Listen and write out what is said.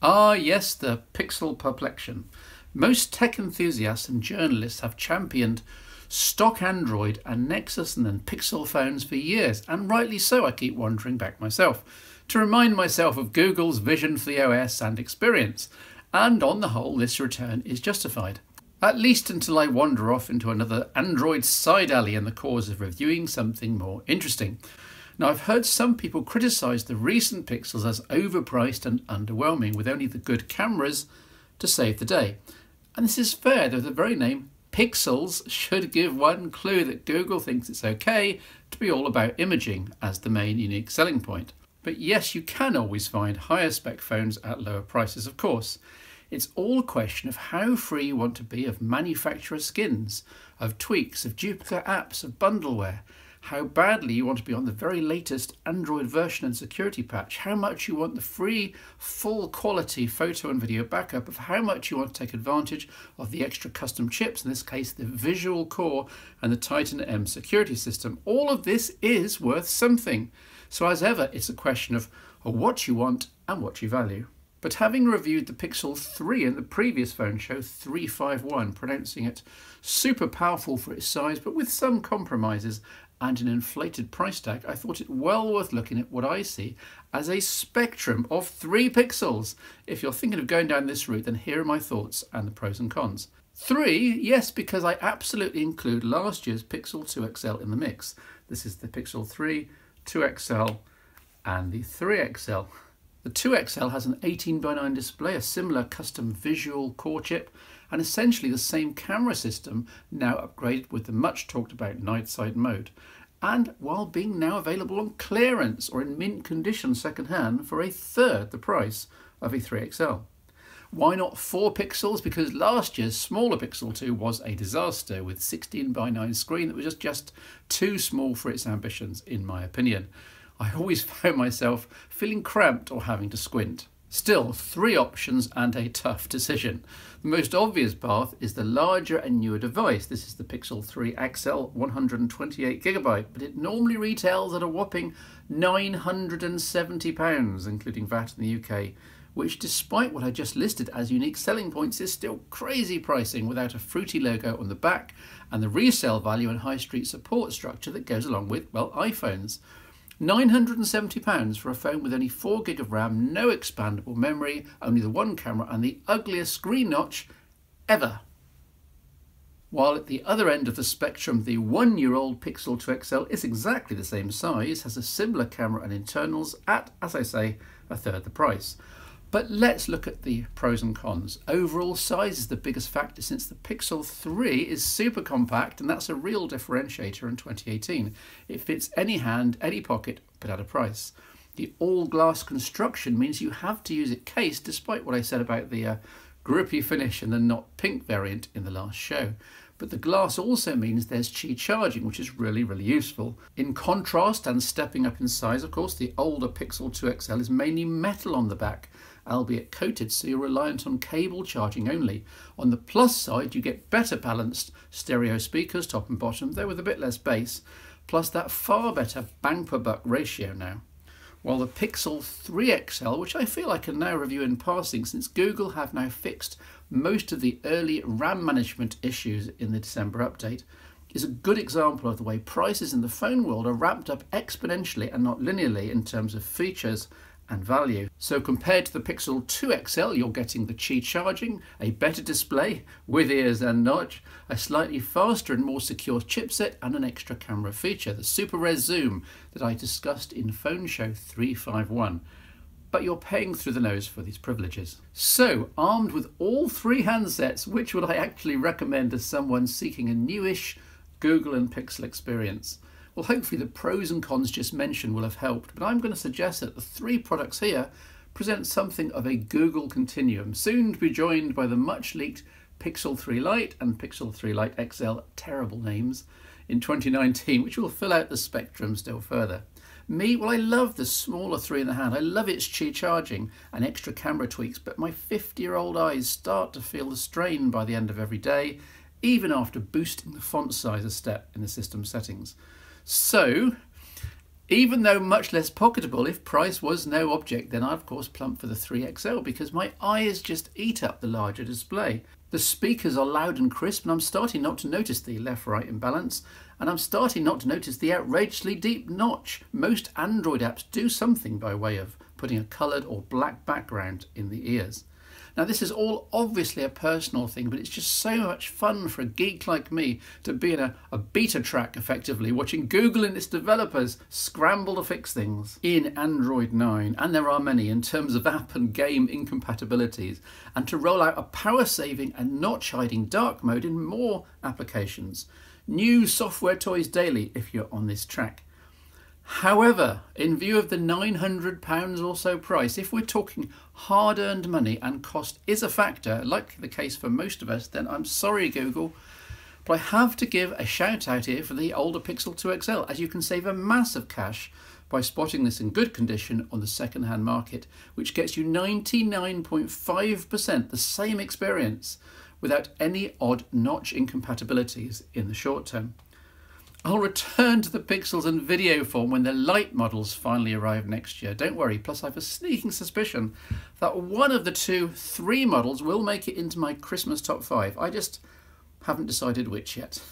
Ah yes, the Pixel Perplexion. Most tech enthusiasts and journalists have championed stock Android and Nexus and then Pixel phones for years, and rightly so. I keep wandering back myself to remind myself of Google's vision for the OS and experience, and on the whole this return is justified. At least until I wander off into another Android side alley in the cause of reviewing something more interesting. Now, I've heard some people criticise the recent Pixels as overpriced and underwhelming, with only the good cameras to save the day. And this is fair, though the very name Pixels should give one clue that Google thinks it's okay to be all about imaging as the main unique selling point. But yes, you can always find higher spec phones at lower prices, of course. It's all a question of how free you want to be of manufacturer skins, of tweaks, of duplicate apps, of bundleware, how badly you want to be on the very latest Android version and security patch, how much you want the free, full quality photo and video backup, of how much you want to take advantage of the extra custom chips, in this case the Visual Core and the Titan M security system. All of this is worth something. So as ever, it's a question of what you want and what you value. But having reviewed the Pixel 3 in the previous phone show, 351, pronouncing it super powerful for its size, but with some compromises and an inflated price tag, I thought it well worth looking at what I see as a spectrum of 3 pixels. If you're thinking of going down this route, then here are my thoughts and the pros and cons. 3, yes, because I absolutely include last year's Pixel 2 XL in the mix. This is the Pixel 3, 2 XL and the 3 XL. The 2 XL has an 18:9 display, a similar custom Visual Core chip, and essentially the same camera system, now upgraded with the much talked about night sight mode, and while being now available on clearance or in mint condition second-hand for a third the price of a 3 XL. Why not 4 pixels? Because last year's smaller Pixel 2 was a disaster with 16:9 screen that was just too small for its ambitions, in my opinion. I always found myself feeling cramped or having to squint. Still, 3 options and a tough decision. The most obvious path is the larger and newer device. This is the Pixel 3 XL, 128GB, but it normally retails at a whopping £970, including VAT in the UK, which, despite what I just listed as unique selling points, is still crazy pricing without a fruity logo on the back and the resale value and high street support structure that goes along with, well, iPhones. £970 for a phone with only 4GB of RAM, no expandable memory, only the one camera and the ugliest screen notch ever. While at the other end of the spectrum, the 1-year-old Pixel 2 XL is exactly the same size, has a similar camera and internals at, as I say, a third the price. But let's look at the pros and cons. Overall size is the biggest factor, since the Pixel 3 is super compact, and that's a real differentiator in 2018. It fits any hand, any pocket, but at a price. The all-glass construction means you have to use it cased, despite what I said about the grippy finish and the not pink variant in the last show. But the glass also means there's Qi charging, which is really, really useful. In contrast, and stepping up in size, of course, the older Pixel 2 XL is mainly metal on the back, albeit coated, so you're reliant on cable charging only. On the plus side, you get better balanced stereo speakers, top and bottom, though with a bit less bass, plus that far better bang per buck ratio now. While the Pixel 3 XL, which I feel I can now review in passing since Google have now fixed most of the early RAM management issues in the December update, is a good example of the way prices in the phone world are ramped up exponentially and not linearly in terms of features and value. So compared to the Pixel 2 XL, you're getting the Qi charging, a better display with ears and notch, a slightly faster and more secure chipset, and an extra camera feature, the super res zoom that I discussed in Phone Show 351. But you're paying through the nose for these privileges. So, armed with all 3 handsets, which would I actually recommend as someone seeking a newish Google and Pixel experience? Well, hopefully the pros and cons just mentioned will have helped, but I'm going to suggest that the 3 products here present something of a Google continuum, soon to be joined by the much leaked Pixel 3 Lite and Pixel 3 Lite XL, terrible names, in 2019, which will fill out the spectrum still further. Me, well, I love the smaller 3 in the hand. I love its Qi charging and extra camera tweaks, but my 50-year-old eyes start to feel the strain by the end of every day, even after boosting the font size a step in the system settings. So, Even though much less pocketable, if price was no object, then I'd of course plump for the 3XL because my eyes just eat up the larger display. The speakers are loud and crisp, and I'm starting not to notice the left-right imbalance, and I'm starting not to notice the outrageously deep notch. Most Android apps do something by way of putting a coloured or black background in the ears. Now this is all obviously a personal thing, but it's just so much fun for a geek like me to be in a beta track effectively, watching Google and its developers scramble to fix things in Android 9, and there are many in terms of app and game incompatibilities, and to roll out a power saving and notch hiding dark mode in more applications. New software toys daily if you're on this track. However, in view of the £900 or so price, if we're talking hard-earned money and cost is a factor, like the case for most of us, then I'm sorry Google, but I have to give a shout out here for the older Pixel 2 XL, as you can save a mass of cash by spotting this in good condition on the second-hand market, which gets you 99.5% the same experience without any odd notch incompatibilities in the short term. I'll return to the Pixels in video form when the light models finally arrive next year. Don't worry, plus I have a sneaking suspicion that one of the 3 models will make it into my Christmas top 5. I just haven't decided which yet.